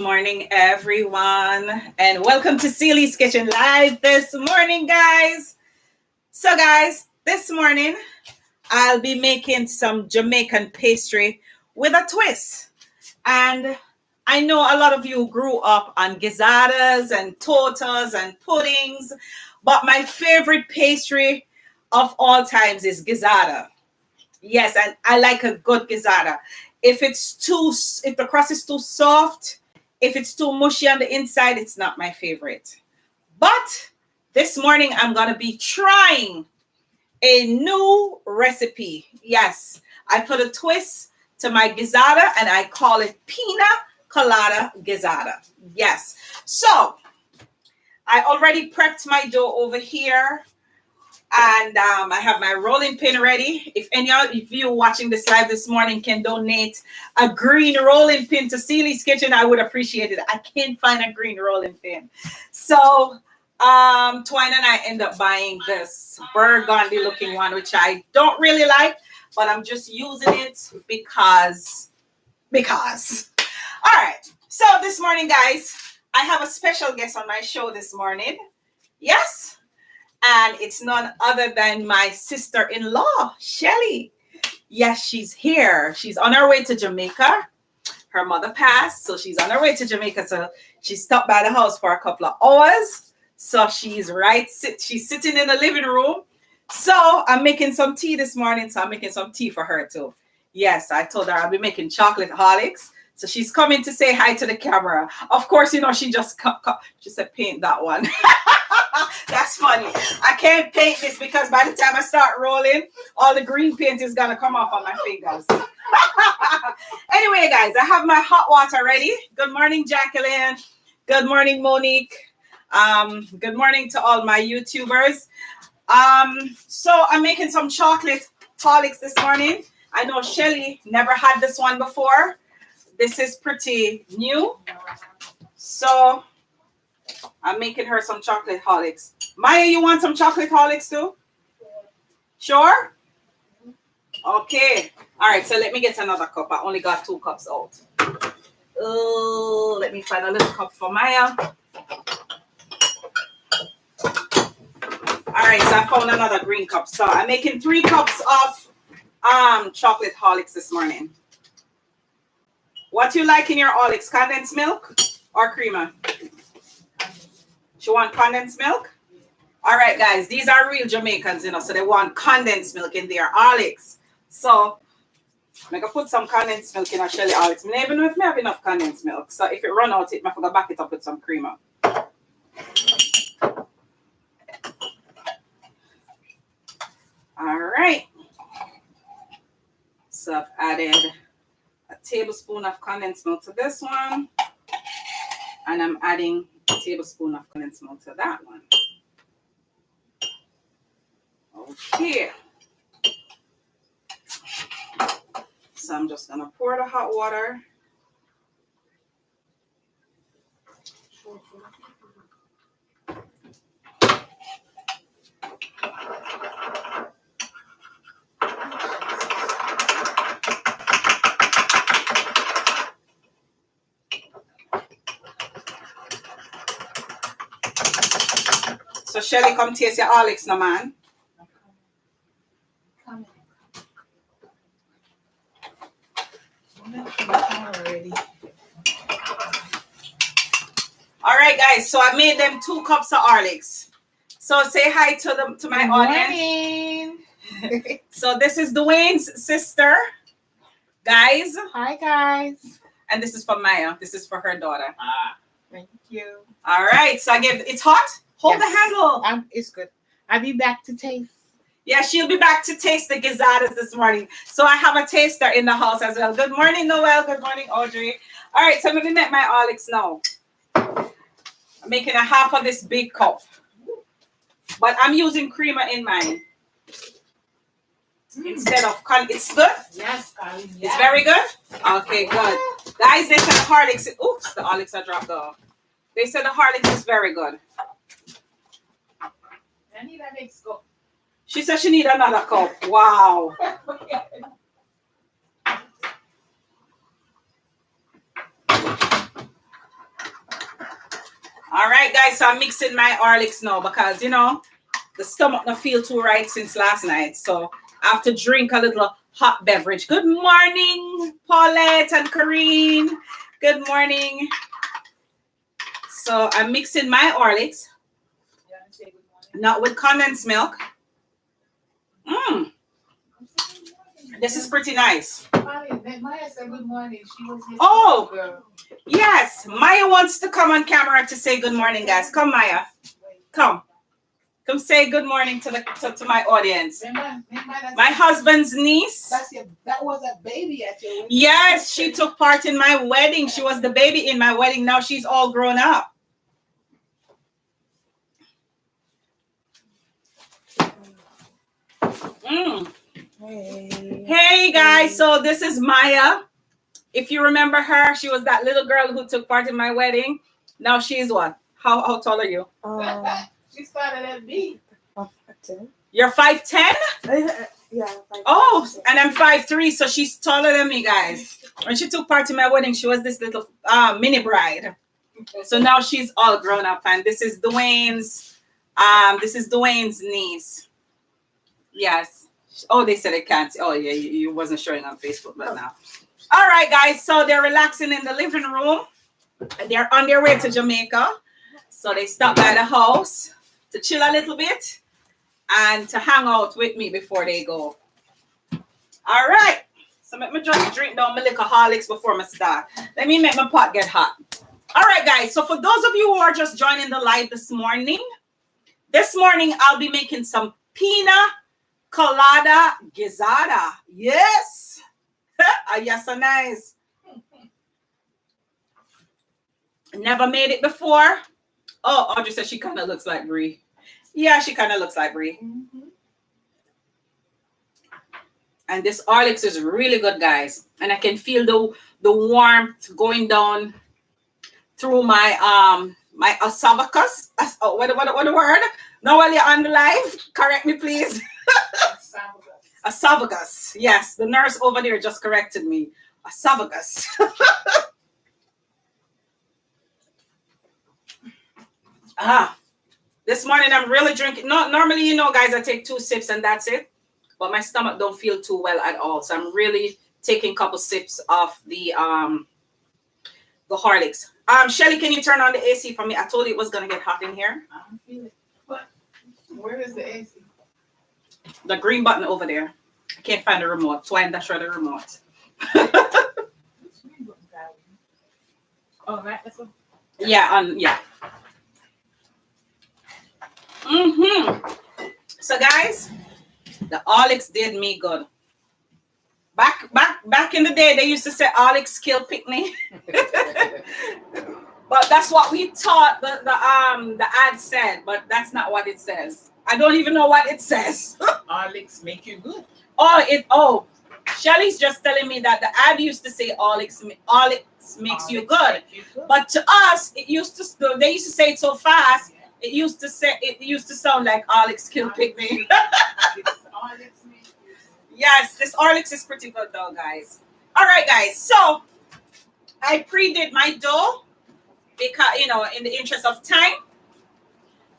Morning, everyone, and welcome to Celi's Kitchen Live this morning, guys. So, guys, this morning I'll be making some Jamaican pastry with a twist. And I know a lot of you grew up on gizadas and tortas and puddings, but my favorite pastry of all times is gizada. Yes, and I like a good gizada. If the crust is too soft, if it's too mushy on the inside, it's not my favorite. But this morning I'm gonna be trying a new recipe. Yes, I put a twist to my gizada and I call it Pinacolada Gizzadas. Yes. So I already prepped my dough over here. And I have my rolling pin ready. If you watching this live this morning can donate a green rolling pin to Celi's Kitchen, I would appreciate it. I can't find a green rolling pin. So Twine and I end up buying this burgundy looking one, which I don't really like, but I'm just using it because. All right. So this morning, guys, I have a special guest on my show this morning. Yes. And it's none other than my sister-in-law, Shelly. Yes, she's here. She's on her way to Jamaica. Her mother passed, so she's on her way to Jamaica. So she stopped by the house for a couple of hours. So she's sitting in the living room. So I'm making some tea this morning. So I'm making some tea for her too. Yes, I told her I'll be making chocolate holics. So she's coming to say hi to the camera. Of course, she just said paint that one. That's funny. I can't paint this because by the time I start rolling, all the green paint is going to come off on my fingers. Anyway, guys, I have my hot water ready. Good morning, Jacqueline. Good morning, Monique. Good morning to all my YouTubers. So I'm making some chocolate holics this morning. I know Shelly never had this one before. This is pretty new. So I'm making her some chocolate holics. Maya, you want some chocolate holics too? Sure? Okay. All right, so let me get another cup. I only got 2 cups out. Oh, let me find a little cup for Maya. All right, so I found another green cup. So I'm making 3 cups of chocolate holics this morning. What you like in your holics? Condensed milk or creamer? You want condensed milk? All right, guys, these are real Jamaicans, so they want condensed milk in their holics. So I'm going to put some condensed milk in a Shelly holics. I don't even know if I have enough condensed milk. So if it run out, I forgot back it up with some creamer. All right. So I've added a tablespoon of condensed milk to this one. And I'm adding a tablespoon of condensed milk to that one. Okay. So I'm just going to pour the hot water. So Shelly, come taste your holics now, man. All right, guys. So I made them 2 cups of Horlicks. So say hi to my audience. So this is Dwayne's sister, guys. Hi, guys. And this is for Maya. This is for her daughter. Thank you. All right. So it's hot. Hold the handle. It's good. I'll be back to taste. Yeah, she'll be back to taste the gizadas this morning. So I have a taster in the house as well. Good morning, Noel. Good morning, Audrey. All right, so I'm going to make my holics now. I'm making a half of this big cup. But I'm using creamer in mine. Instead of it's good? Yes, darling. Yes. It's very good? Okay, good. Guys, they said the Horlicks. Oops, the Horlicks are dropped off. They said the Horlicks is very good. I need a next cup. She said she need another cup. Wow. right, guys. So I'm mixing my Horlicks now because, the stomach not feel too right since last night. So I have to drink a little hot beverage. Good morning, Paulette and Corrine. Good morning. So I'm mixing my Horlicks. Not with condensed milk. This is pretty nice. Maya said good morning. She was here. Oh, yes. Maya wants to come on camera to say good morning, guys. Come, Maya. Come. Come say good morning to my audience. My husband's niece. That was a baby at your wedding. Yes, she took part in my wedding. She was the baby in my wedding. Now she's all grown up. Hey guys, so this is Maya. If you remember her, she was that little girl who took part in my wedding. Now she's what? How tall are you? She started at me. 5'10". You're 5'10"? Yeah. 5'10". Oh, and I'm 5'3", so she's taller than me, guys. When she took part in my wedding, she was this little mini bride. So now she's all grown up, and this is Dwayne's niece. Yes. Oh, they said I can't. Oh, yeah, you wasn't showing on Facebook, but now. All right, guys. So they're relaxing in the living room. They're on their way to Jamaica. So they stopped by the house to chill a little bit and to hang out with me before they go. All right. So let me just drink down my liquor Horlicks before I start. Let me make my pot get hot. All right, guys. So for those of you who are just joining the live this morning I'll be making some Pinacolada Gizzadas. Yes. Yes, so nice. Never made it before. Oh, Audrey said she kind of looks like Brie. Yeah, she kind of looks like Brie. And this Horlicks is really good, guys. And I can feel the warmth going down through my my esophagus. Oh, what the word? Now while you're on the live, correct me, please. Esophagus. Yes, the nurse over there just corrected me. Esophagus. This morning I'm really drinking. Normally, guys, I take 2 sips and that's it. But my stomach don't feel too well at all. So I'm really taking a couple sips of the Horlicks. Shelly, can you turn on the AC for me? I told you it was gonna get hot in here. I don't feel it. What? Where is the AC? The green button over there. I can't find the remote. So I'm that's right, the remote. Oh, right. That's what. Yeah, yeah. So guys, the Horlicks did me good. Back in the day, they used to say Horlicks kill picnic. But that's what we thought the ad said, but that's not what it says. I don't even know what it says. Horlicks make you good. Shelly's just telling me that the ad used to say Horlicks makes you good. But to us, they used to say it so fast. It used to sound like Horlicks kill picnic. Yes, this Horlicks is pretty good though, guys. All right, guys. So I pre-did my dough because in the interest of time.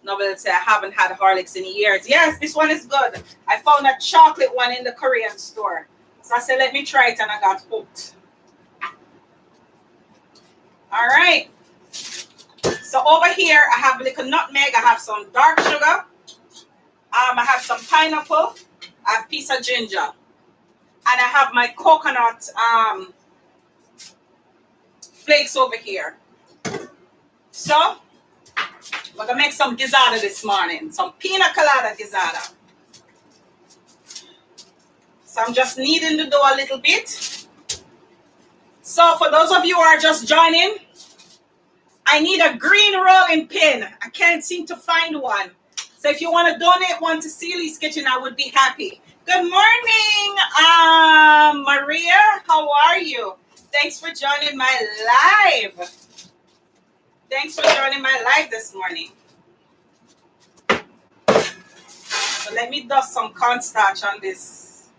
Nobody say I haven't had Horlicks in years. Yes, this one is good. I found a chocolate one in the Korean store. So I said, let me try it, and I got hooked. All right. So over here, I have a little nutmeg. I have some dark sugar. I have some pineapple. I have a piece of ginger. And I have my coconut flakes over here. So we're going to make some gizzada this morning. Some Pinacolada Gizzadas. So I'm just kneading the dough a little bit. So for those of you who are just joining, I need a green rolling pin. I can't seem to find one. So if you want to donate one to Celie's Kitchen, I would be happy. Good morning, Maria. How are you? Thanks for joining my live. Thanks for joining my live this morning. So let me dust some cornstarch on this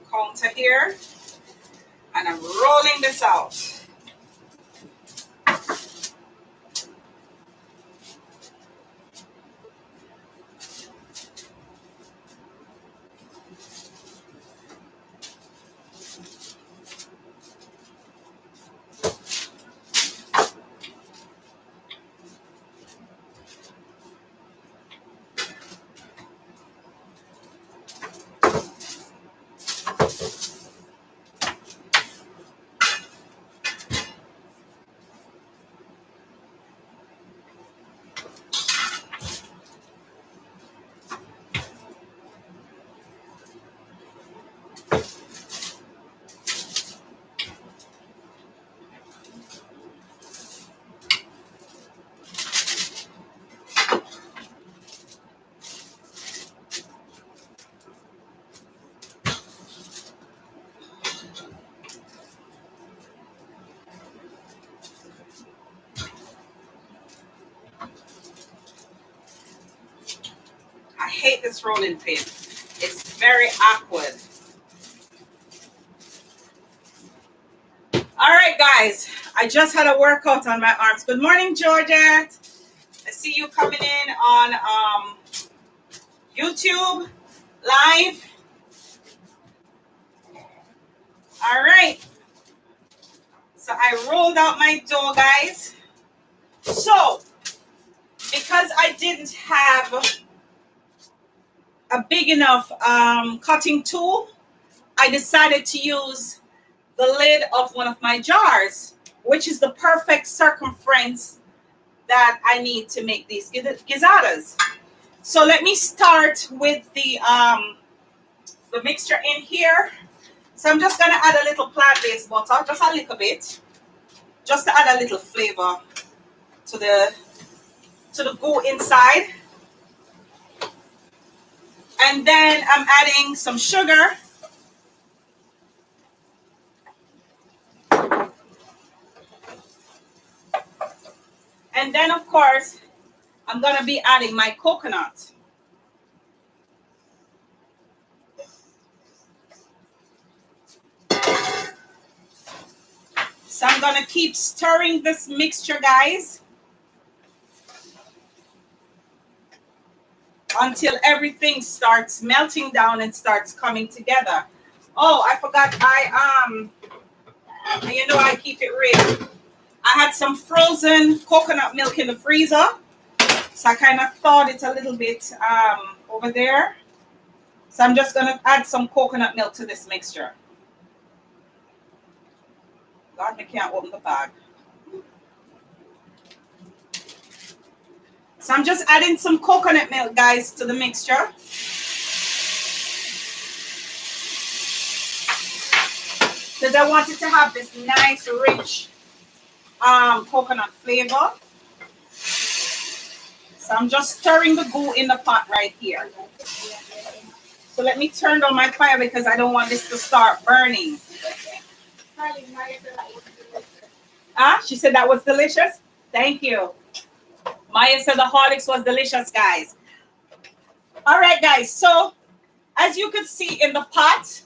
counter here. And I'm rolling this out. hate this rolling pin. It's very awkward. All right, guys. I just had a workout on my arms. Good morning, Georgette. I see you coming in on YouTube live. All right. So I rolled out my dough, guys. So because I didn't have a big enough cutting tool, I decided to use the lid of one of my jars, which is the perfect circumference that I need to make these gizzadas. So let me start with the mixture in here. So I'm just gonna add a little plant-based butter, just a little bit, just to add a little flavor to the goo inside. And then I'm adding some sugar. And then of course, I'm gonna be adding my coconut. So I'm gonna keep stirring this mixture, guys, until everything starts melting down and starts coming together. Oh, I forgot, you know I keep it real. I had some frozen coconut milk in the freezer, so I kind of thawed it a little bit over there. So I'm just gonna add some coconut milk to this mixture. God, I can't open the bag. So I'm just adding some coconut milk, guys, to the mixture. Because I want it to have this nice, rich coconut flavor. So I'm just stirring the goo in the pot right here. So let me turn on my fire because I don't want this to start burning. She said that was delicious. Thank you. Maya said the Horlicks was delicious, guys. All right, guys. So as you can see in the pot,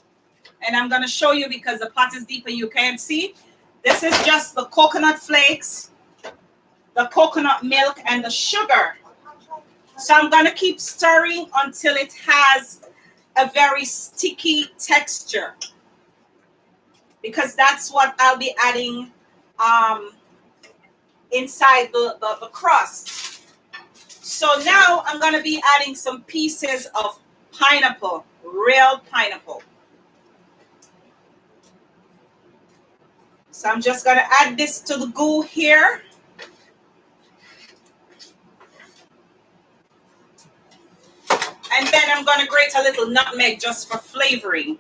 and I'm going to show you because the pot is deep and you can't see, this is just the coconut flakes, the coconut milk, and the sugar. So I'm going to keep stirring until it has a very sticky texture, because that's what I'll be adding inside the crust. So now I'm going to be adding some pieces of pineapple, real pineapple. So I'm just going to add this to the goo here. And then I'm going to grate a little nutmeg just for flavoring.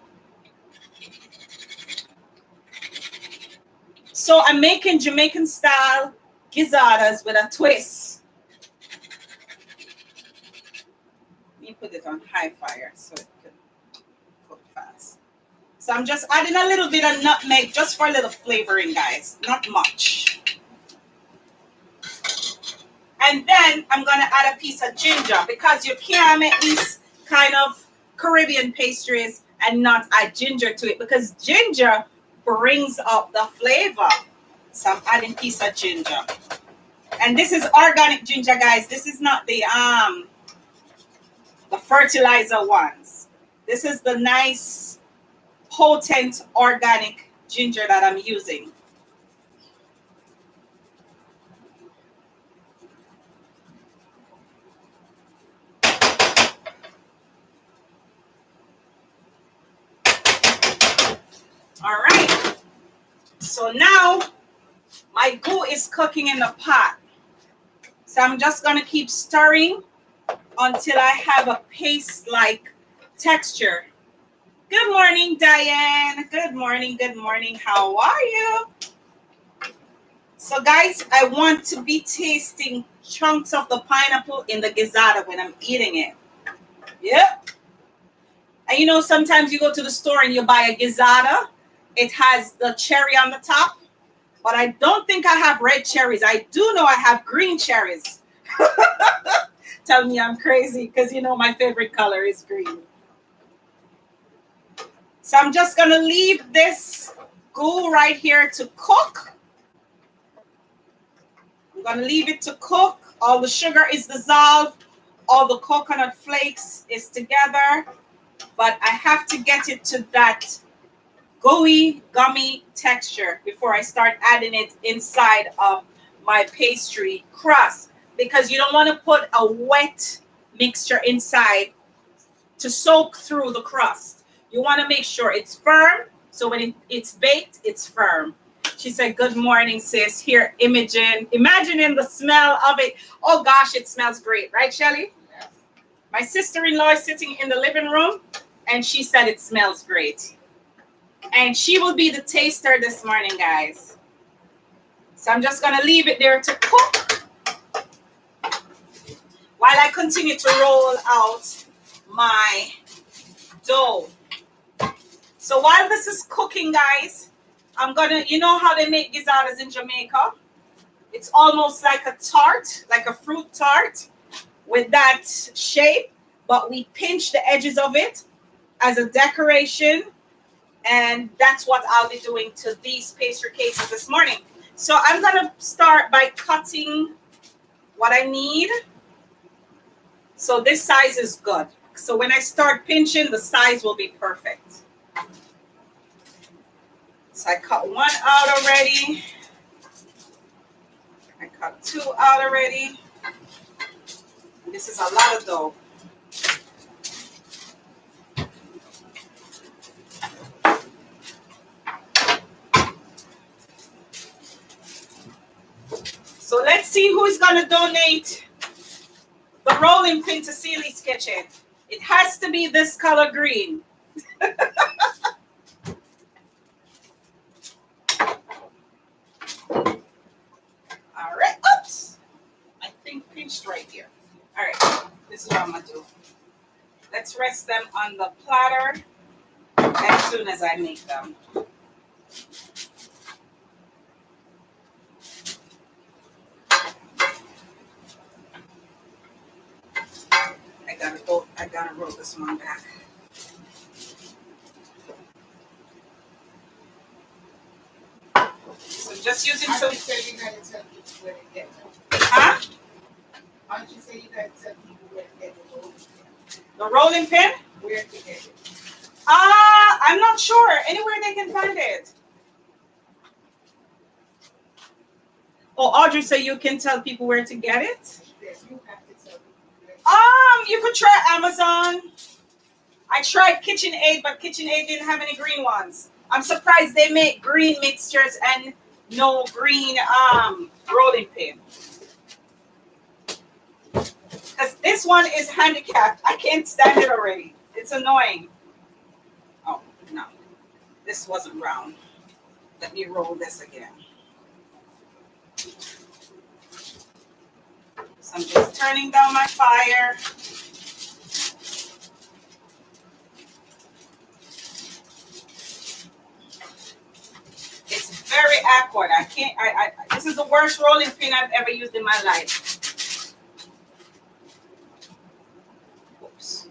So I'm making Jamaican style gizzadas with a twist. Let me put it on high fire so it can cook fast. So I'm just adding a little bit of nutmeg just for a little flavoring, guys. Not much. And then I'm going to add a piece of ginger, because you can't make these kind of Caribbean pastries and not add ginger to it, because ginger brings up the flavor. So I'm adding a piece of ginger. And this is organic ginger, guys. This is not the fertilizer ones. This is the nice, potent, organic ginger that I'm using. All right. So now my goo is cooking in the pot. So I'm just going to keep stirring until I have a paste-like texture. Good morning, Diane. Good morning. Good morning. How are you? So, guys, I want to be tasting chunks of the pineapple in the gizzada when I'm eating it. Yep. And you know, sometimes you go to the store and you buy a gizzada. It has the cherry on the top. But I don't think I have red cherries. I do know I have green cherries. tell me I'm crazy because you know my favorite color is green. So I'm just going to leave this goo right here to cook. I'm going to leave it to cook. All the sugar is dissolved. All the coconut flakes is together. But I have to get it to that gooey, gummy texture before I start adding it inside of my pastry crust. Because you don't want to put a wet mixture inside to soak through the crust. You want to make sure it's firm. So when it's baked, it's firm. She said, good morning, sis. Here, imagining the smell of it. Oh, gosh, it smells great. Right, Shelly? Yes. My sister-in-law is sitting in the living room, and she said it smells great. And she will be the taster this morning, guys. So I'm just going to leave it there to cook while I continue to roll out my dough. So while this is cooking, guys, I'm gonna, you know how they make gizadas in Jamaica? It's almost like a tart, like a fruit tart with that shape, but we pinch the edges of it as a decoration. And that's what I'll be doing to these pastry cases this morning. So I'm gonna start by cutting what I need. So this size is good. So when I start pinching, the size will be perfect. So I cut one out already. I cut two out already. And this is a lot of dough. So let's see who's gonna donate the rolling pin to Celie's Kitchen. It has to be this color green. All right, oops. I think pinched right here. All right, this is what I'm gonna do. Let's rest them on the platter as soon as I make them. I gotta roll this one back. So just using some. Aren't you say you gotta tell people where to get them? Huh? Aren't you say you gotta tell people where to get The rolling pin? where to get it? I'm not sure. Anywhere they can find it. Oh, Audrey said you can tell people where to get it? Yes, you have to tell people. You could try Amazon. I tried KitchenAid, but KitchenAid didn't have any green ones. I'm surprised they make green mixtures and no green rolling pin. Because this one is handicapped. I can't stand it already. It's annoying. Oh, no. This wasn't brown. Let me roll this again. So I'm just turning down my fire. It's very awkward. I can't, this is the worst rolling pin I've ever used in my life. Oops.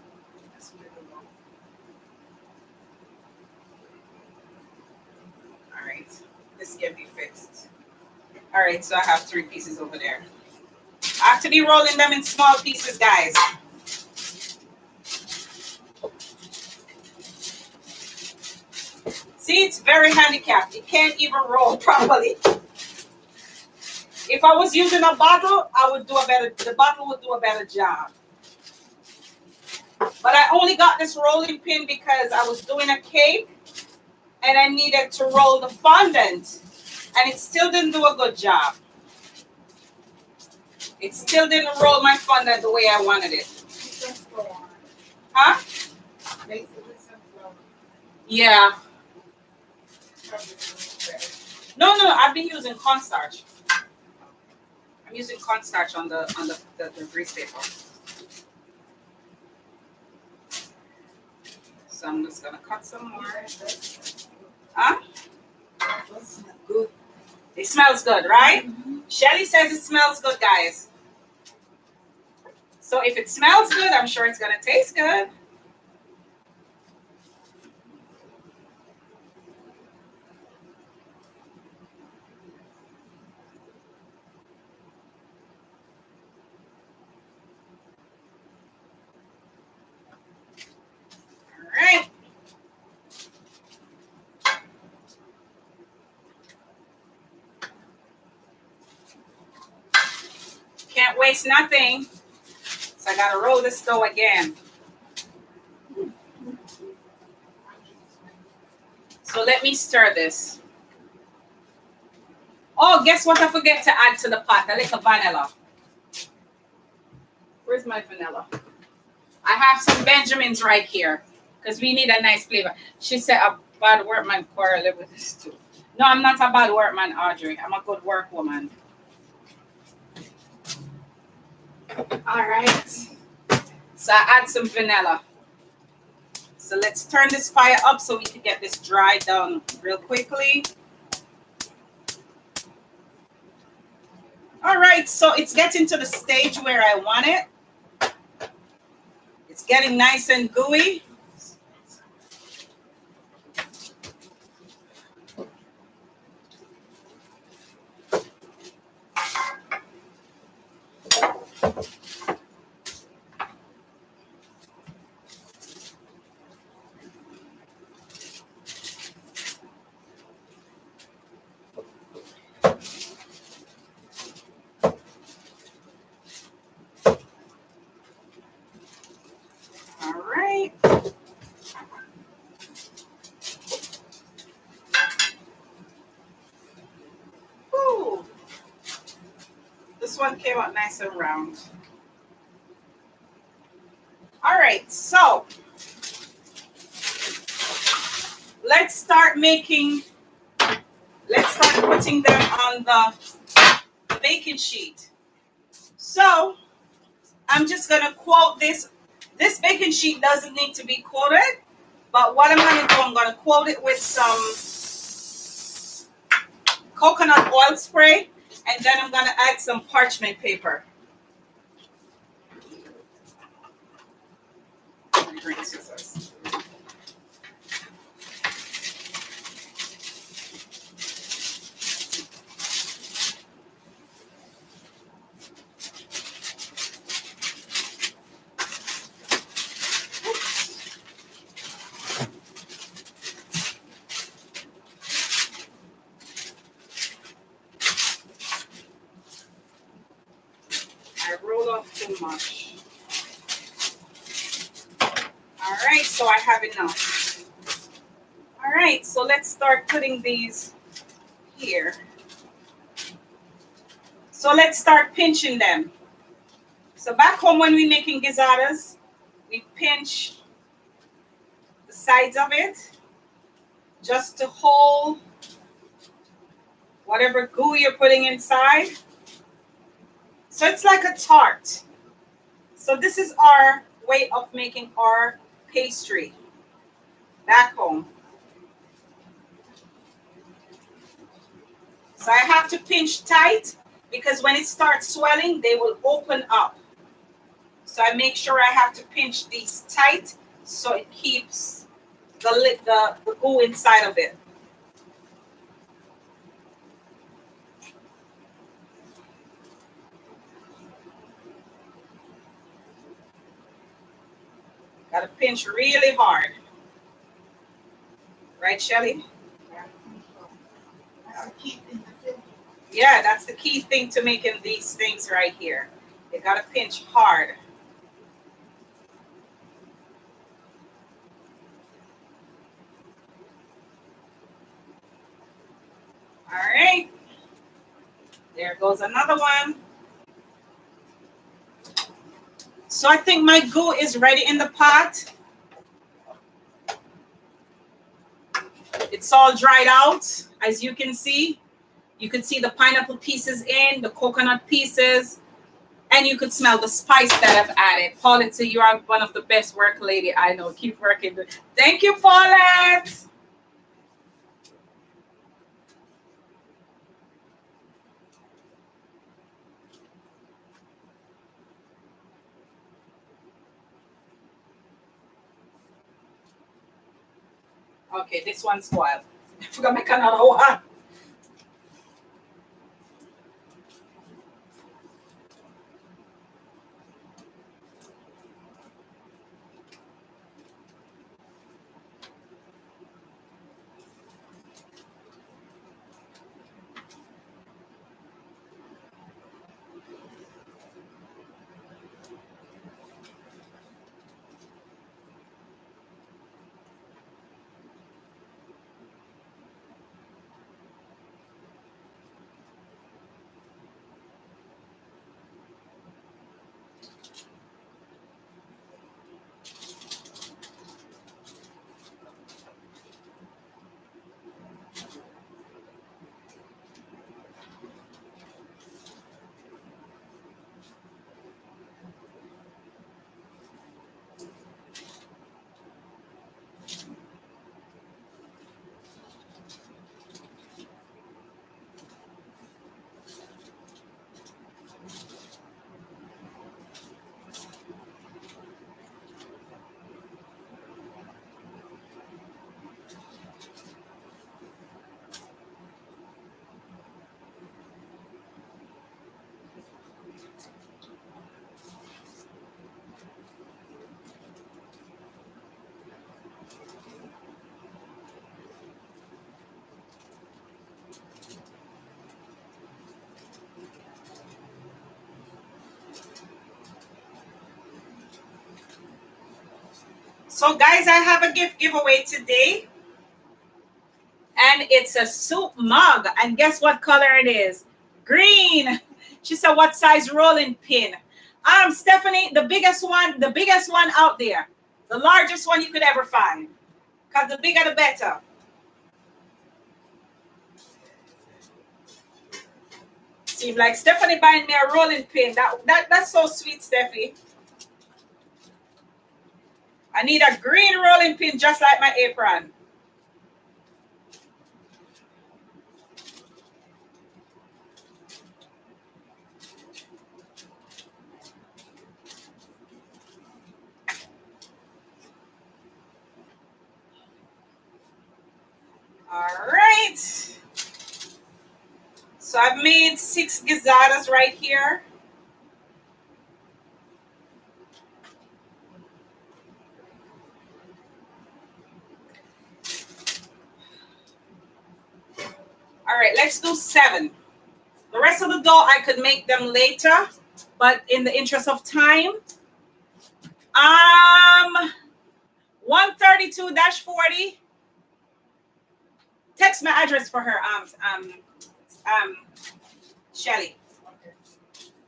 That's really low. All right, this can be fixed. All right, so I have 3 pieces over there. I have to be rolling them in small pieces, guys. See, it's very handicapped. It can't even roll properly. If I was using a bottle, the bottle would do a better job. But I only got this rolling pin because I was doing a cake and I needed to roll the fondant. And it still didn't do a good job. It still didn't roll my fondant the way I wanted it. Huh? Yeah. No, I've been using cornstarch. I'm using cornstarch on the grease paper. So I'm just gonna cut some more. Huh? Good. It smells good, right? Mm-hmm. Shelly says it smells good, guys. So if it smells good, I'm sure it's going to taste good. All right. Can't waste nothing. So I got to roll this dough again. So let me stir this. Oh, guess what I forget to add to the pot? A little vanilla. Where's my vanilla? I have some Benjamins right here because we need a nice flavor. She said a bad workman quarrel with this too. No, I'm not a bad workman, Audrey. I'm a good work woman. All right. So I add some vanilla. So let's turn this fire up so we can get this dried down real quickly. All right, so it's getting to the stage where I want it. It's getting nice and gooey. All right. Ooh. This one came out nice and round. All right, so let's start putting them on the baking sheet. So I'm just gonna quote this. This baking sheet doesn't need to be quoted, but what I'm gonna do, I'm gonna quote it with some coconut oil spray, and then I'm gonna add some parchment paper. Green scissors. I rolled off too much. All right, so I have enough. All right, so let's start putting these here. So let's start pinching them. So back home when we're making gizadas, we pinch the sides of it just to hold whatever goo you're putting inside. So it's like a tart. So this is our way of making our pastry back home. So I have to pinch tight because when it starts swelling, they will open up. So I make sure I have to pinch these tight so it keeps the goo inside of it. Got to pinch really hard. Right, Shelly? Yeah, that's the key thing to making these things right here. You got to pinch hard. All right. There goes another one. So I think my goo is ready in the pot. It's all dried out, as you can see. You can see the pineapple pieces in, the coconut pieces, and you could smell the spice that I've added. Paulette, you are one of the best work lady I know. Keep working. Thank you, Paulette. Okay, this one's spoiled. I forgot to make another one. So, guys, I have a giveaway today, and it's a soup mug. And guess what color it is? Green. She said, "What size rolling pin?" Stephanie, the biggest one out there, the largest one you could ever find. Cause the bigger the better. Seem like Stephanie buying me a rolling pin. That's so sweet, Stephanie. I need a green rolling pin just like my apron. All right. So I've made 6 gizadas right here. All right, let's do 7. The rest of the dough, I could make them later, but in the interest of time, 132-40. Text my address for her, Shelly.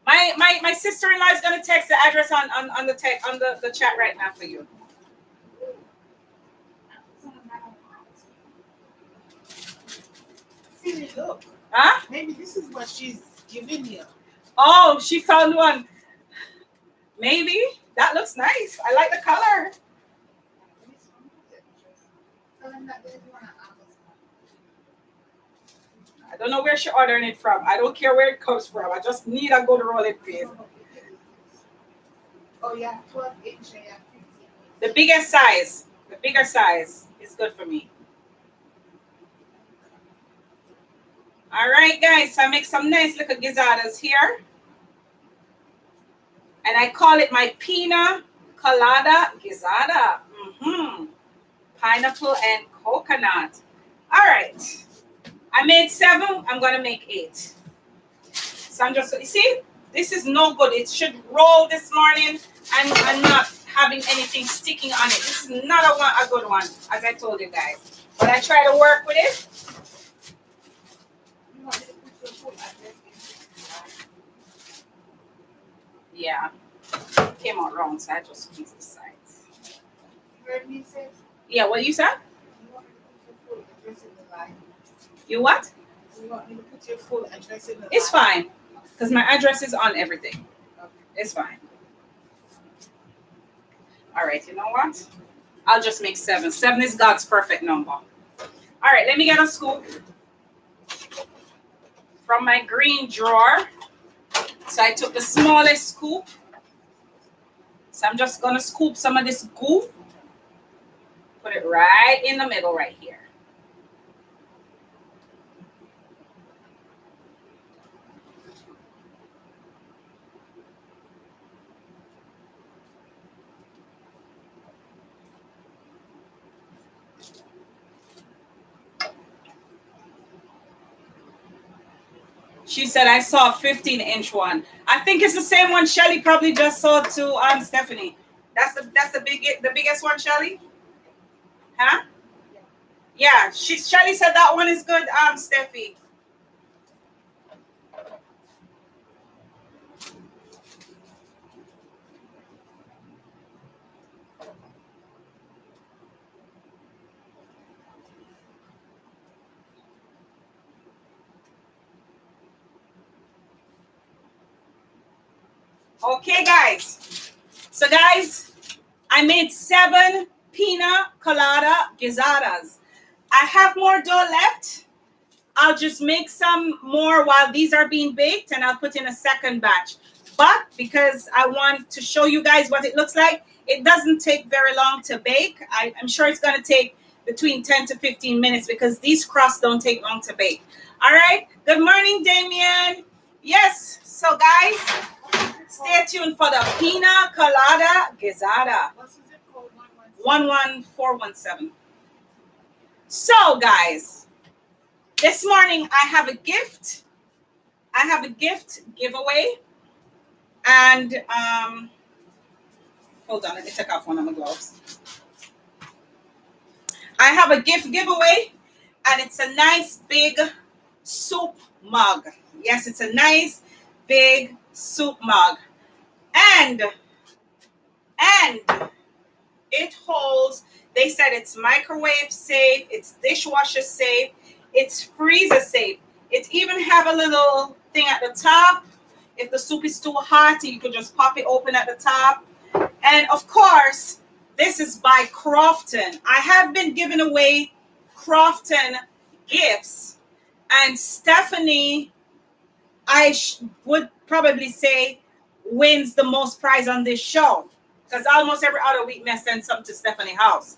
My sister-in-law is gonna text the address on the chat right now for you. See, look. Huh? Maybe this is what she's giving you. Oh, she found one. Maybe. That looks nice. I like the color. I don't know where she's ordering it from. I don't care where it comes from. I just need a good rolling pin. Oh, yeah, 12-inch. Yeah, 15. The bigger size. The bigger size is good for me. All right, guys. So I make some nice little gizadas here. And I call it my Pinacolada Gizzada. Pineapple and coconut. All right. I made 7. I'm going to make 8. So I'm just, you see, this is no good. It should roll this morning and not having anything sticking on it. This is not a good one, as I told you guys. But I try to work with it. Yeah. Came out wrong, so I just squeezed the sides. You heard me say? Yeah, what you said? You want me to put your full address in the line? You what? You want me to put your full address in the line? It's fine, because my address is on everything. Okay. It's fine. All right, you know what? I'll just make 7. 7 is God's perfect number. All right, let me get a scoop from my green drawer. So I took the smallest scoop. So I'm just going to scoop some of this goo. Put it right in the middle right here. She said, I saw a 15-inch one. I think it's the same one Shelly probably just saw to Stephanie. That's the biggest one, Shelly? Huh? Yeah, Shelly said that one is good, Steffi. Okay, guys. So, guys, I made 7 Pinacolada Gizzadas. I have more dough left. I'll just make some more while these are being baked, and I'll put in a second batch. But because I want to show you guys what it looks like, it doesn't take very long to bake. I'm sure it's going to take between 10 to 15 minutes because these crusts don't take long to bake. All right. Good morning, Damien. Yes. So, guys, stay tuned for the Pinacolada Gizzada. What's the zip code? 11417. So, guys, this morning I have a gift. I have a gift giveaway. And hold on, let me take off one of my gloves. I have a gift giveaway, and it's a nice big soup mug. Yes, it's a nice big soup mug. And it holds, they said it's microwave safe, it's dishwasher safe, it's freezer safe. It even have a little thing at the top. If the soup is too hot, you could just pop it open at the top. And of course, this is by Crofton. I have been giving away Crofton gifts. And Stephanie, I would probably say, wins the most prize on this show. Because almost every other week, I send something to Stephanie's house.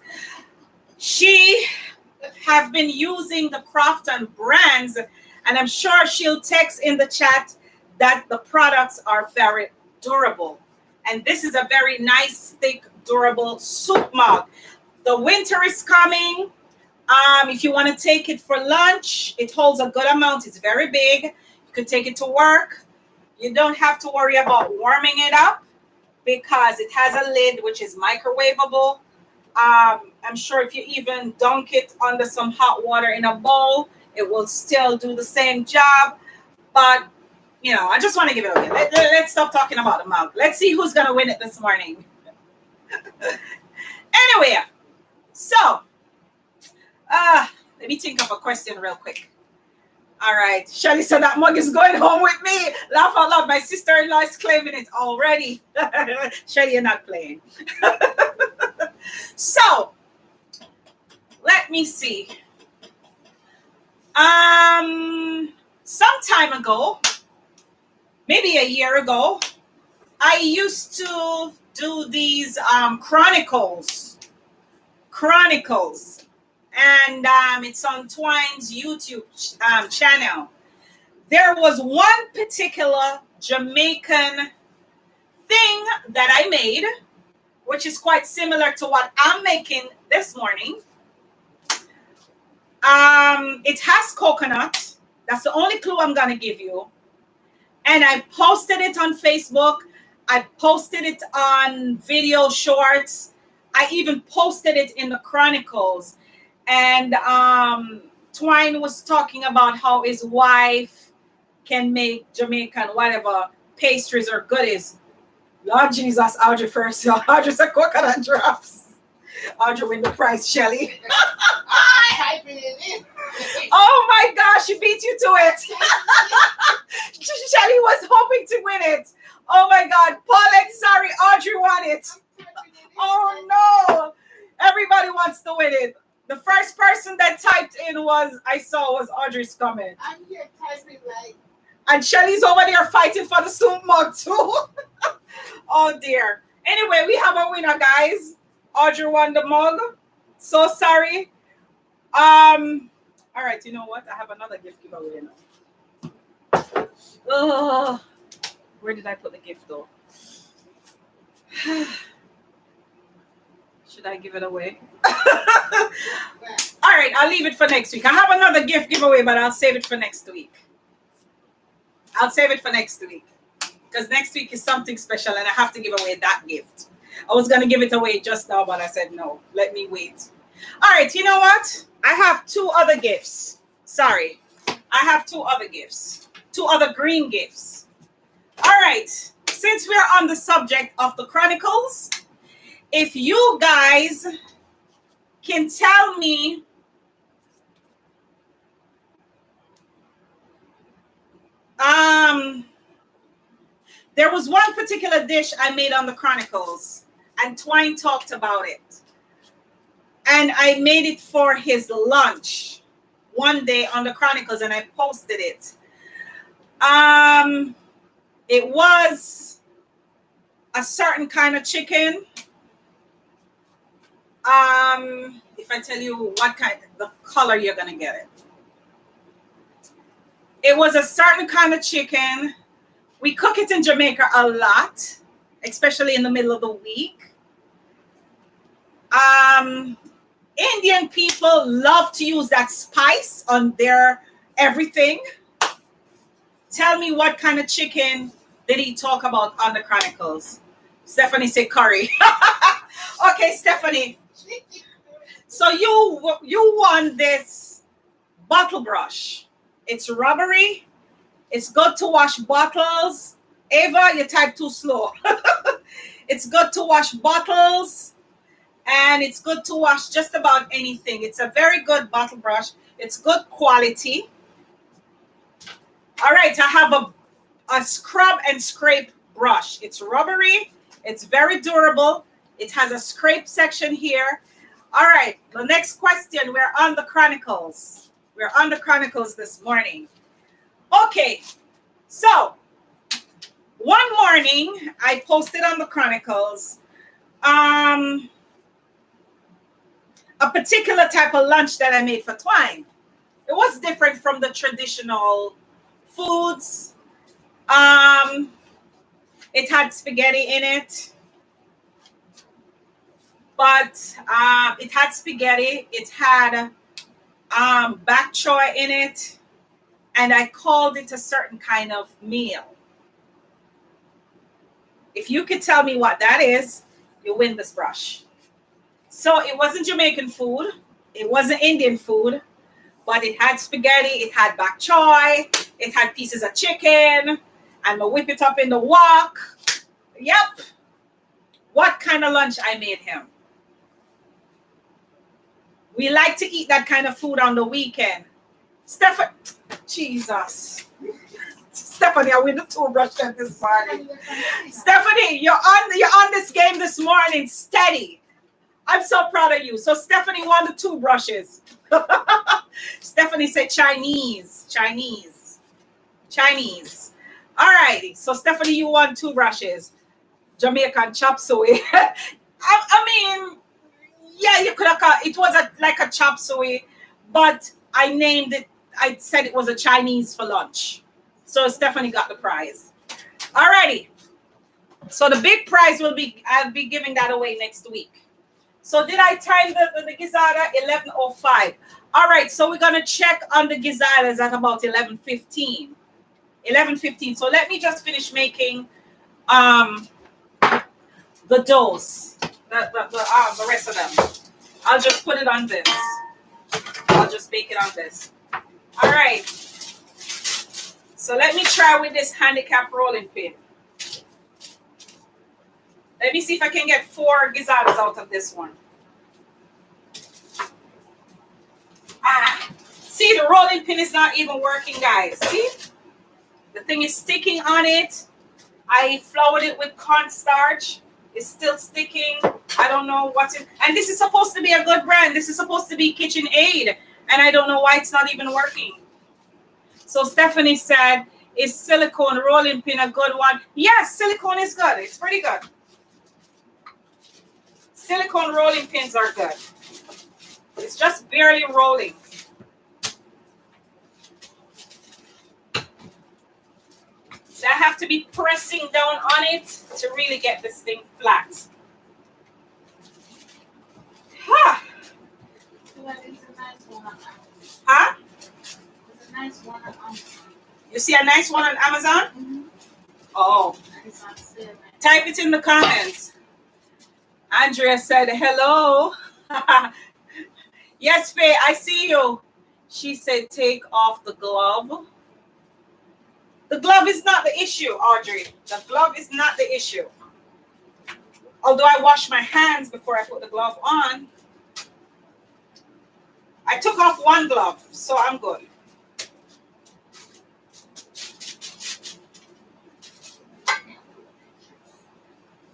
She have been using the Crofton brands, and I'm sure she'll text in the chat that the products are very durable. And this is a very nice, thick, durable soup mug. The winter is coming. If you want to take it for lunch, it holds a good amount. It's very big. You could take it to work. You don't have to worry about warming it up because it has a lid which is microwavable. I'm sure if you even dunk it under some hot water in a bowl, it will still do the same job. But you know, I just want to give it away. Let's stop talking about the mug. Let's see who's going to win it this morning. Anyway, so let me think of a question real quick. All right. Shelly said that mug is going home with me. Laugh out loud. My sister-in-law is claiming it already. Shelly, you're not playing. So, let me see. Some time ago, maybe a year ago, I used to do these chronicles, and it's on Twine's YouTube channel. There was one particular Jamaican thing that I made, which is quite similar to what I'm making this morning. It has coconut. That's the only clue I'm gonna give you. And I posted it on Facebook. I posted it on video shorts. I even posted it in the Chronicles. And Twine was talking about how his wife can make Jamaican whatever pastries or goodies. Lord Jesus, Audrey first. Audrey said coconut drops. Audrey win the prize, Shelly. Typing it in. Oh my gosh, she beat you to it. Shelly was hoping to win it. Oh my God, Paulette, sorry, Audrey won it. Oh no, everybody wants to win it. The first person that typed in was Audrey's comment. I'm here typing like. And Shelly's over there fighting for the soup mug too. Oh dear. Anyway, we have a winner, guys. Audrey won the mug. So sorry. All right, you know what? I have another gift giveaway now. Oh, where did I put the gift though? Should I give it away? All right, I'll leave it for next week. I have another gift giveaway, but I'll save it for next week. I'll save it for next week because next week is something special and I have to give away that gift. I was going to give it away just now, but I said, no, let me wait. All right, you know what? I have two other gifts. Sorry. I have two other gifts. Two other green gifts. All right. Since we're on the subject of the Chronicles, if you guys can tell me there was one particular dish I made on the Chronicles and Twine talked about it. And I made it for his lunch one day on the Chronicles and I posted it. It was a certain kind of chicken. If I tell you what kind, the color, you're gonna get it. It was a certain kind of chicken. We cook it in Jamaica a lot, especially in the middle of the week. Indian people love to use that spice on their everything. Tell me what kind of chicken did he talk about on the Chronicles? Stephanie said curry. Okay, Stephanie. So you won this bottle brush. It's rubbery. It's good to wash bottles. Ava, you type too slow. It's good to wash bottles. And it's good to wash just about anything. It's a very good bottle brush. It's good quality. All right, I have a scrub and scrape brush. It's rubbery. It's very durable. It has a scrape section here. All right, the next question. We're on the Chronicles. We're on the Chronicles this morning. Okay, so one morning I posted on the Chronicles a particular type of lunch that I made for Twine. It was different from the traditional foods. It had spaghetti in it, but it had spaghetti. It had bok choy in it, and I called it a certain kind of meal. If you could tell me what that is, you win this brush. So it wasn't Jamaican food. It wasn't Indian food, but it had spaghetti. It had bok choy. It had pieces of chicken. I'm going to whip it up in the wok. Yep. What kind of lunch I made him? We like to eat that kind of food on the weekend. Stephanie, Jesus. Stephanie, I win the toothbrush this morning. Stephanie, you're on this game this morning, steady. I'm so proud of you. So Stephanie won the toothbrushes. Stephanie said Chinese. All righty. So Stephanie, you won two brushes. Jamaican chop suey. I mean, yeah, you could have called it was like a chop suey, but I named it. I said it was a Chinese for lunch. So Stephanie got the prize. All righty. So the big prize I'll be giving that away next week. So did I time the Gizzada? 11:05. All right. So we're gonna check on the Gizzadas at about 11:15. 11:15. So let me just finish making the doughs, the rest of them. I'll just put it on this. I'll just bake it on this. All right. So let me try with this handicap rolling pin. Let me see if I can get 4 Gizzadas out of this one. See, the rolling pin is not even working, guys. See? The thing is sticking on it. I floured it with cornstarch. It's still sticking. I don't know what's in. And this is supposed to be a good brand. This is supposed to be KitchenAid. And I don't know why it's not even working. So Stephanie said, is silicone rolling pin a good one? Yes, silicone is good. It's pretty good. Silicone rolling pins are good. It's just barely rolling. So I have to be pressing down on it to really get this thing flat. Huh? Well, it's a nice one on Amazon. Huh? It's a nice one on Amazon. You see a nice one on Amazon? Mm-hmm. Oh. And it's on sale. Right? Type it in the comments. Andrea said, hello. Yes, Faye, I see you. She said, take off the glove. The glove is not the issue, Audrey. The glove is not the issue. Although I wash my hands before I put the glove on. I took off one glove, so I'm good.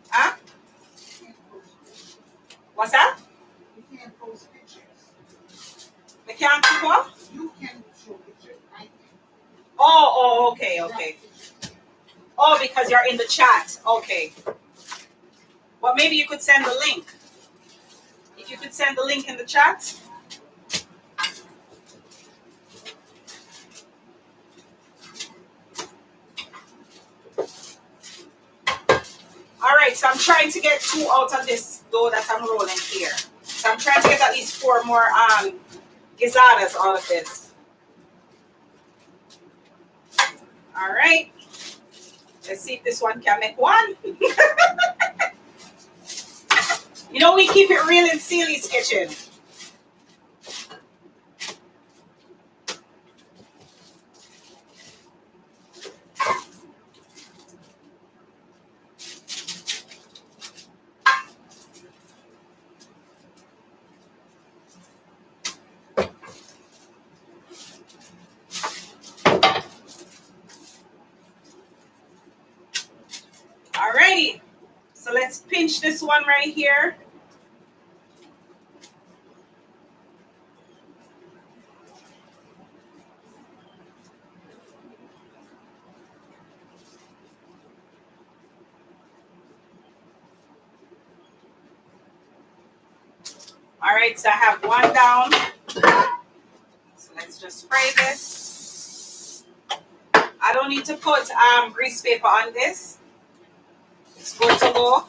Huh? What's that? You can't post pictures. The can't keep up? You can show pictures. I can. Oh, okay. Oh, because you're in the chat. Okay. Well, maybe you could send the link. If you could send the link in the chat. All right, so I'm trying to get 2 out of this dough that I'm rolling here. So I'm trying to get at least 4 more gizadas out of this. All right. Let's see if this one can make one. You know, we keep it real in Celie's kitchen. All righty. So let's pinch this one right here. All right, so I have one down. So let's just spray this. I don't need to put grease paper on this. It's good to go.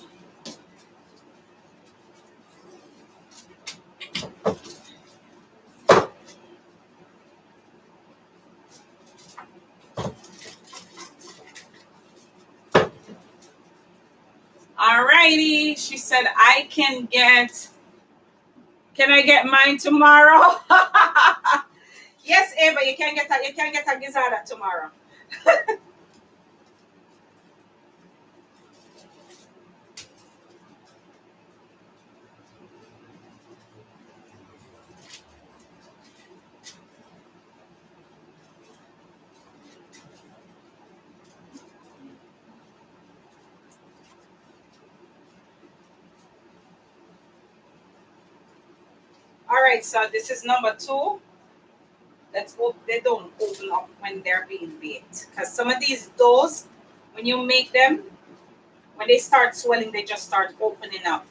All righty. She said, can I get mine tomorrow? Yes, Ava, you can get a gizzard tomorrow. All right, so this is number 2. Let's hope they don't open up when they're being baked. Because some of these doughs, when you make them, when they start swelling, they just start opening up.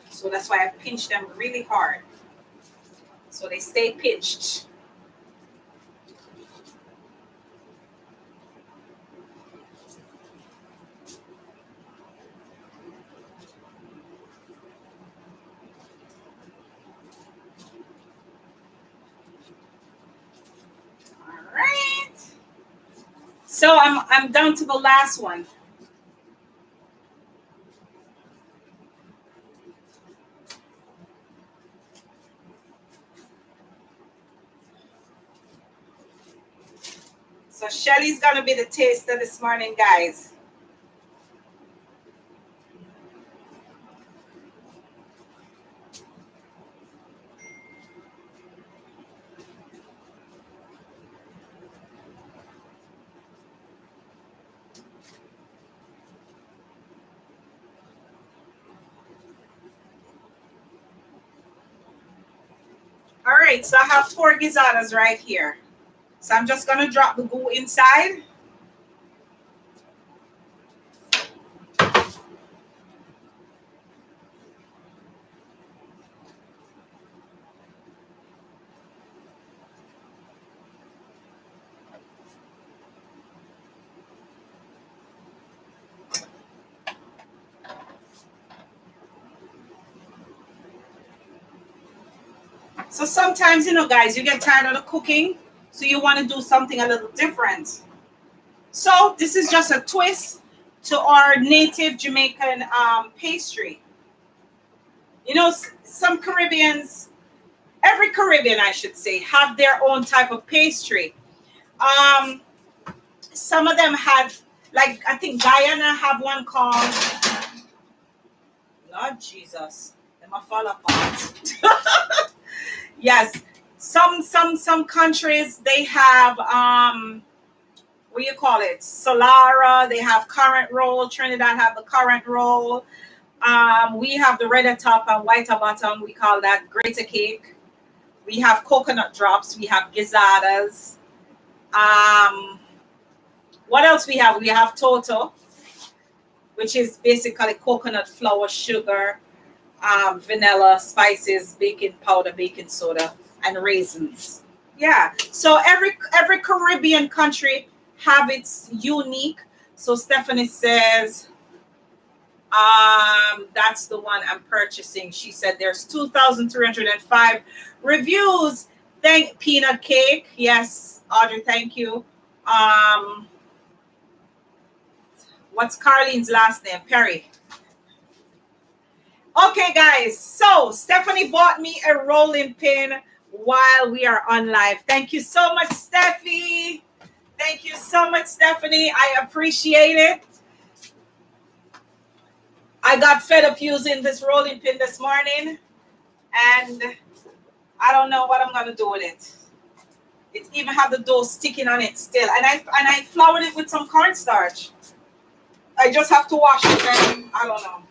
So that's why I pinch them really hard. So they stay pinched. All right. So I'm down to the last one. So Shelly's gonna be the taster this morning, guys. All right, so I have 4 gizadas right here. So I'm just gonna drop the goo inside. So sometimes, guys, you get tired of the cooking, so you want to do something a little different. So this is just a twist to our native Jamaican pastry. Some Caribbeans, every Caribbean, I should say, have their own type of pastry. Some of them had, like, I think Guyana have one called, Lord Jesus, they might fall apart. Yes, some countries, they have what do you call it? Solara. They have currant roll. Trinidad have the currant roll. We have the red at top and white at bottom. We call that grater cake. We have coconut drops. We have gizzadas. What else we have? We have toto, which is basically coconut flour, sugar, vanilla, spices, baking powder, baking soda, and raisins. Yeah. So every Caribbean country have its unique. So Stephanie says, that's the one I'm purchasing. She said there's 2,305 reviews. Thank Peanut Cake. Yes, Audrey, thank you. What's Carlene's last name? Perry. Okay, guys. So Stephanie bought me a rolling pin while we are on live. Thank you so much, Steffi. Thank you so much, Stephanie. I appreciate it. I got fed up using this rolling pin this morning, and I don't know what I'm gonna do with it. It even have the dough sticking on it still, and I floured it with some cornstarch. I just have to wash it, and I don't know.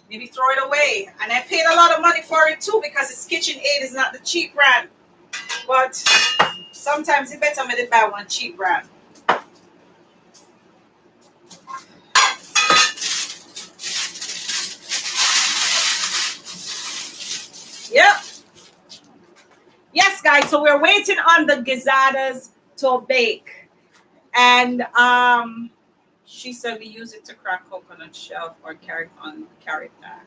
Maybe throw it away. And I paid a lot of money for it too, because it's KitchenAid is not the cheap brand. But sometimes it's better me to buy one cheap brand. Yep. Yes, guys. So we're waiting on the gizzadas to bake. And she said we use it to crack coconut shell or carrot pack.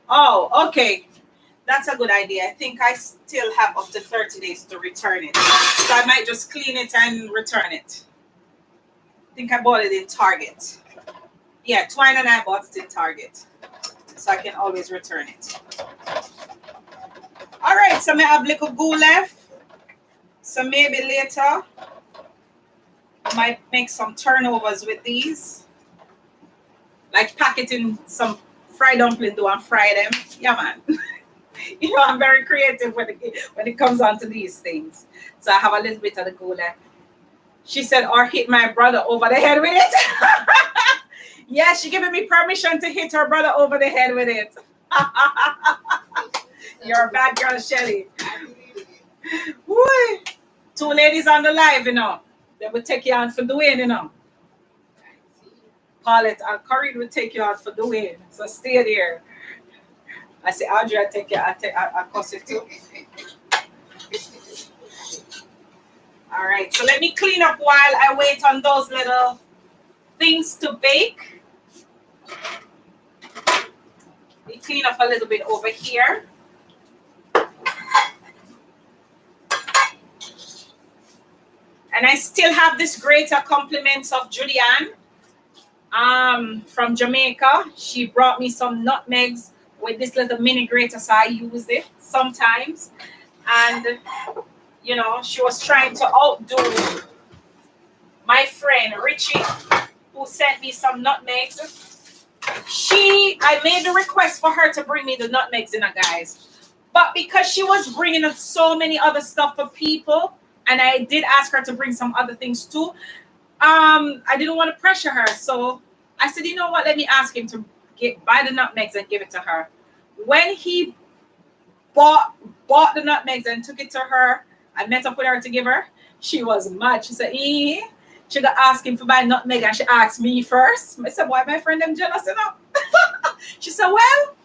Oh, okay. That's a good idea. I think I still have up to 30 days to return it. So I might just clean it and return it. I think I bought it in Target. Yeah, Twine and I bought it in Target. So I can always return it. All right, so I have little goo left. So maybe later I might make some turnovers with these. Like pack it in some fried dumpling dough and fry them. Yeah, man. I'm very creative when it comes on to these things. So I have a little bit of the goo left. She said, or hit my brother over the head with it. Yeah, she giving me permission to hit her brother over the head with it. You're a bad girl, Shelly. Woo. Two ladies on the live, They would take you on for the win, Paulette and Corinne would take you on for the win. So stay there. I say, Audrey, I take you. I cost it too. All right. So let me clean up while I wait on those little things to bake. We clean up a little bit over here. And I still have this greater compliments of Julianne from Jamaica. She brought me some nutmegs with this little mini grater, so I use it sometimes. And, she was trying to outdo my friend Richie, who sent me some nutmegs. I made the request for her to bring me the nutmegs guys. But because she was bringing us so many other stuff for people, and I did ask her to bring some other things too, I didn't want to pressure her. So I said, you know what? Let me ask him to buy the nutmegs and give it to her. When he bought the nutmegs and took it to her, I met up with her to give her. She was mad. She said, she got asked him to buy nutmeg, and she asked me first. I said, why my friend them jealous enough? She said, well,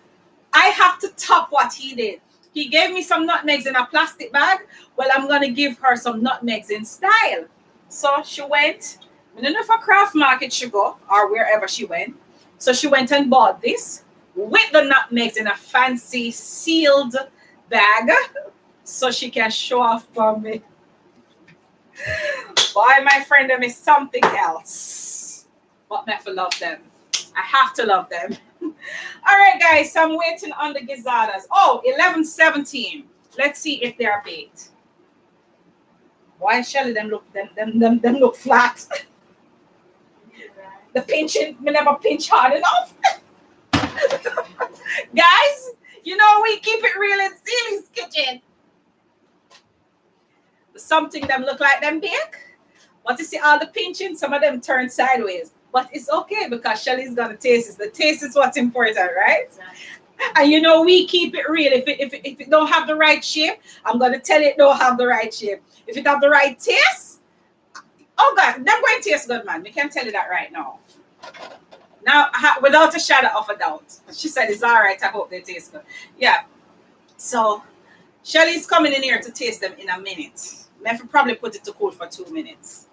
I have to top what he did. He gave me some nutmegs in a plastic bag. Well, I'm going to give her some nutmegs in style. So she went. I don't know if a craft market she go or wherever she went. So she went and bought this with the nutmegs in a fancy sealed bag so she can show off for me. Boy, my friend, them is something else. But me have to love them. I have to love them. All right, guys, so I'm waiting on the Gizzadas. Oh, 11:17. Let's see if they are baked. Why Shelly them look them look flat. The pinching, me never pinch hard enough. Guys, you know we keep it real in Celi's kitchen. Something them look like them bake. But you see all the pinching, some of them turn sideways. But it's okay because Shelly's gonna taste it. The taste is what's important, right? Exactly. And you know we keep it real. If it don't have the right shape, I'm gonna tell it don't have the right shape. If it have the right taste, oh God, them going to taste good, man. We can tell you that right now. Now, without a shadow of a doubt. She said it's all right. I hope they taste good. Yeah. So Shelly's coming in here to taste them in a minute. I have to probably put it to cool for 2 minutes.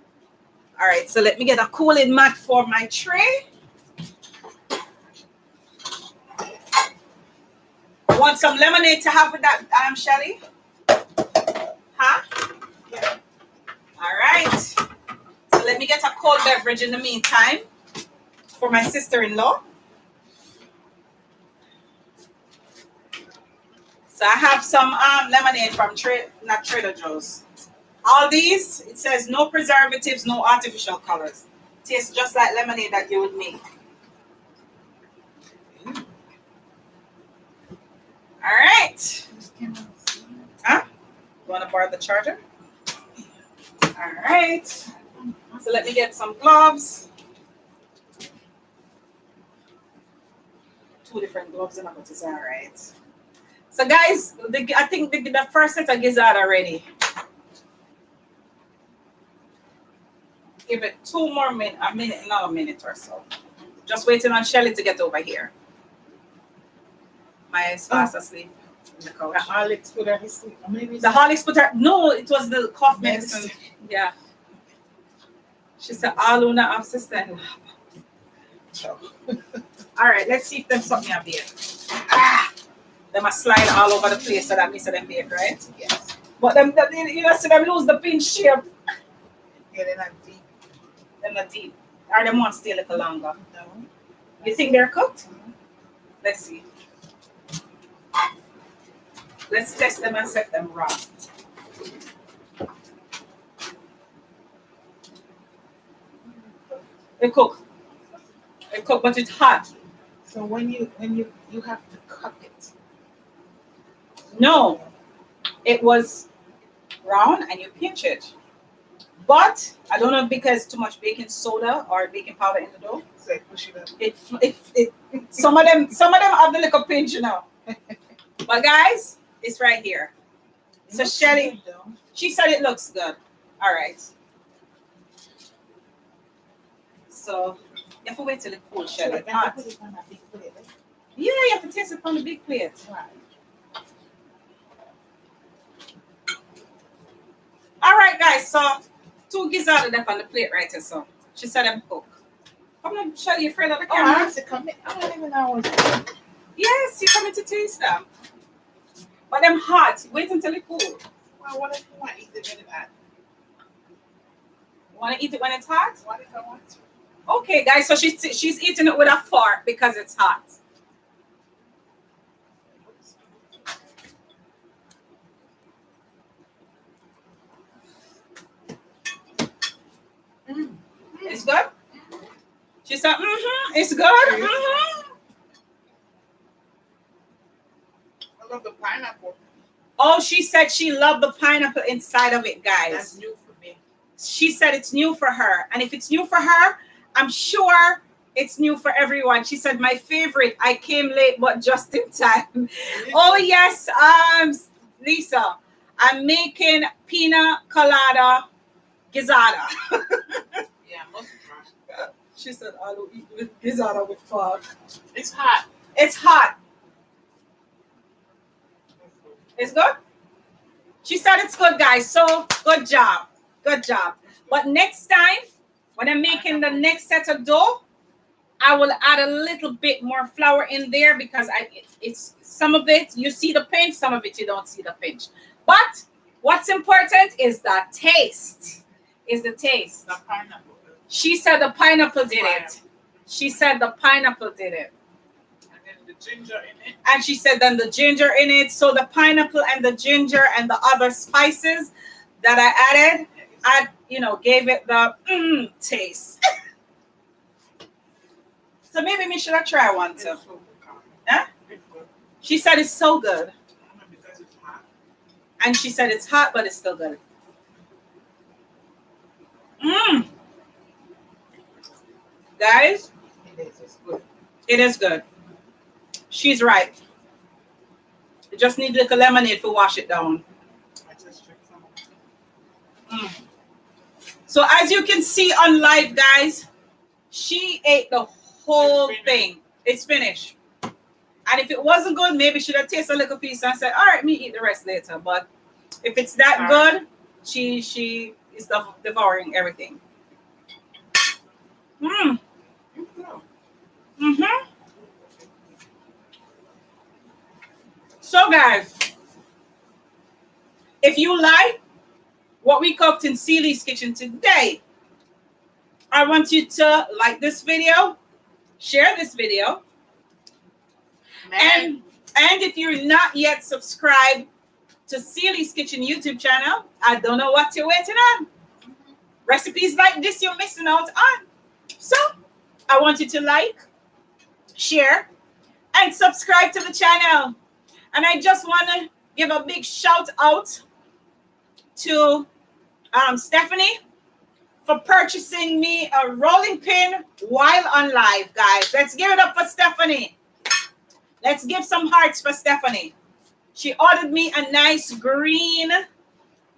All right, so let me get a cooling mat for my tray. Want some lemonade to have with that, Shelly? Huh? Yeah. All right. So let me get a cold beverage in the meantime for my sister-in-law. So I have some lemonade from Trader Joe's. All these, it says no preservatives, no artificial colors. Tastes just like lemonade that you would make. All right. Huh? You want to borrow the charger? All right. So let me get some gloves. 2 different gloves, and it's all right. So guys, I think the first set of gizzard already. Give it 2 more minutes, another minute or so. Just waiting on Shelly to get over here. Maya's fast asleep in the couch. The Horlicks put her to sleep. The Horlicks put her. No, it was the cough medicine. Yeah. She said, "All una have sister." All right, let's see if there's something up here. They must slide all over the place so that means them bake, right? Yes. But them, you know, see them lose the pinch shape. Yeah, they're not deep. They're not deep. Or them want to stay a little longer. No. You think they're cooked? Let's see. Let's test them and set them raw. They cook. They cook, but it's hot. So when you have to cook it. No, it was round and you pinch it. But I don't know because too much baking soda or baking powder in the dough. So I push it up. It some of them have the little pinch, you know. But guys, it's right here. So Shelly, she said it looks good. All right. So you have to wait till it cools, Shelly. So I put it on a big plate. Yeah, you have to taste it on the big plate. Right. All right, guys. So 2 gizzards up on the plate right here. So she said them cook. Come on, Shelly, you're afraid of the Oh, I camera? have to come in. I don't even know what's. Yes, you're coming to taste them. But them hot. Wait until it cool. Well, what if you want to eat it when it's hot? Want to eat it when it's hot? What if I want to? Okay, guys. So she's eating it with a fork because it's hot. It's good. She said, it's good. I love the pineapple. Oh, she said she loved the pineapple inside of it, guys. That's new for me. She said it's new for her. And if it's new for her, I'm sure it's new for everyone. She said, my favorite. I came late, but just in time. Oh, yes, Lisa. I'm making Pinacolada Gizzadas. Yeah, most of She said, I'll eat with Gizzada with fog. It's hot. It's hot. It's good? She said it's good, guys. So, good job. Good job. But next time, when I'm making the next set of dough, I will add a little bit more flour in there because it's some of it you see the pinch, some of it you don't see the pinch. But what's important is the taste. Is the taste. The pineapple. She said the pineapple did it. She said the pineapple did it. And then the ginger in it. And she said then the ginger in it. So the pineapple and the ginger and the other spices that I added, gave it the taste. So maybe me should have tried one too. It's so good. Huh? It's good. She said it's so good. Because it's hot. And she said it's hot, but it's still good. Guys, It is. It's good. it is good. She's right. You just need a little lemonade to wash it down. I just drank some of it. So as you can see on live, guys, she ate the whole thing. It's finished. And if it wasn't good, maybe she'd have tasted a little piece and said, all right, me eat the rest later. But if it's that good, she is devouring everything. So guys, if you like what we cooked in Celie's kitchen today, I want you to like this video, share this video, and if you're not yet subscribed to Celie's Kitchen YouTube channel, I don't know what you're waiting on. Recipes like this you're missing out on. So I want you to like, share, and subscribe to the channel. And I just want to give a big shout out to Stephanie for purchasing me a rolling pin while on live, guys. Let's give it up for Stephanie. Let's give some hearts for Stephanie. She ordered me a nice green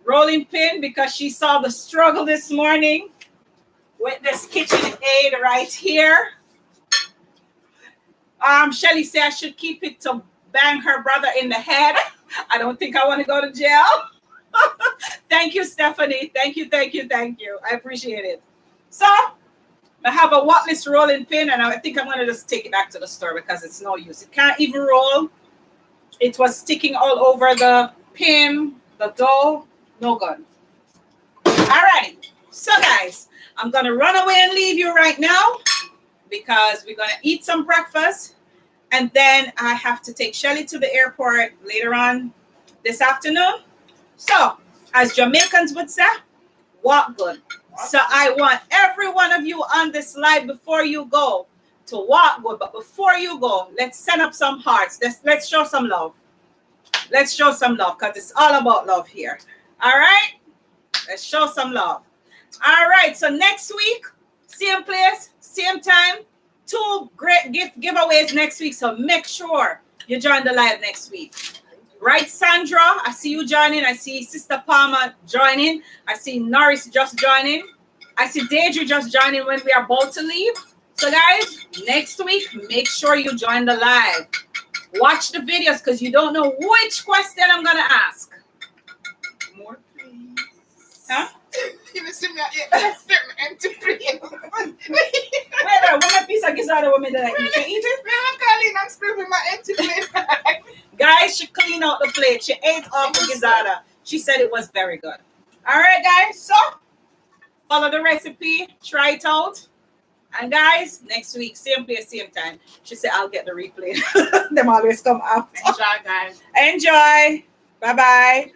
rolling pin because she saw the struggle this morning with this kitchen aid right here. Shelly said I should keep it to bang her brother in the head. I don't think I want to go to jail. Thank you, Stephanie. Thank you. I appreciate it. So I have a watless rolling pin, and I think I'm going to just take it back to the store because it's no use. It can't even roll. It was sticking all over the pin, the dough. No good. All right. So, guys, I'm going to run away and leave you right now because we're going to eat some breakfast. And then I have to take Shelly to the airport later on this afternoon. So, as Jamaicans would say, walk good. So I want every one of you on this live before you go to walk good. But before you go, let's send up some hearts. Let's show some love. Let's show some love because it's all about love here. All right? Let's show some love. All right. So next week, same place, same time. 2 great gift giveaways next week. So make sure you join the live next week. Right, Sandra? I see you joining. I see Sister Palmer joining. I see Norris just joining. I see Deidre just joining when we are about to leave. So, guys, next week, make sure you join the live. Watch the videos because you don't know which question I'm going to ask. More, please. Huh? You see me empty plate. Wait, one piece of gizzard woman that I eat. You eat it? I'm calling. I'm screaming my empty plate. Guys, she cleaned out the plate. She ate off the gizzard. She said it was very good. All right, guys. So, follow the recipe. Try it out. And, guys, next week, same place, same time. She said, I'll get the replay. Them always come after. Enjoy, guys. Enjoy. Bye-bye.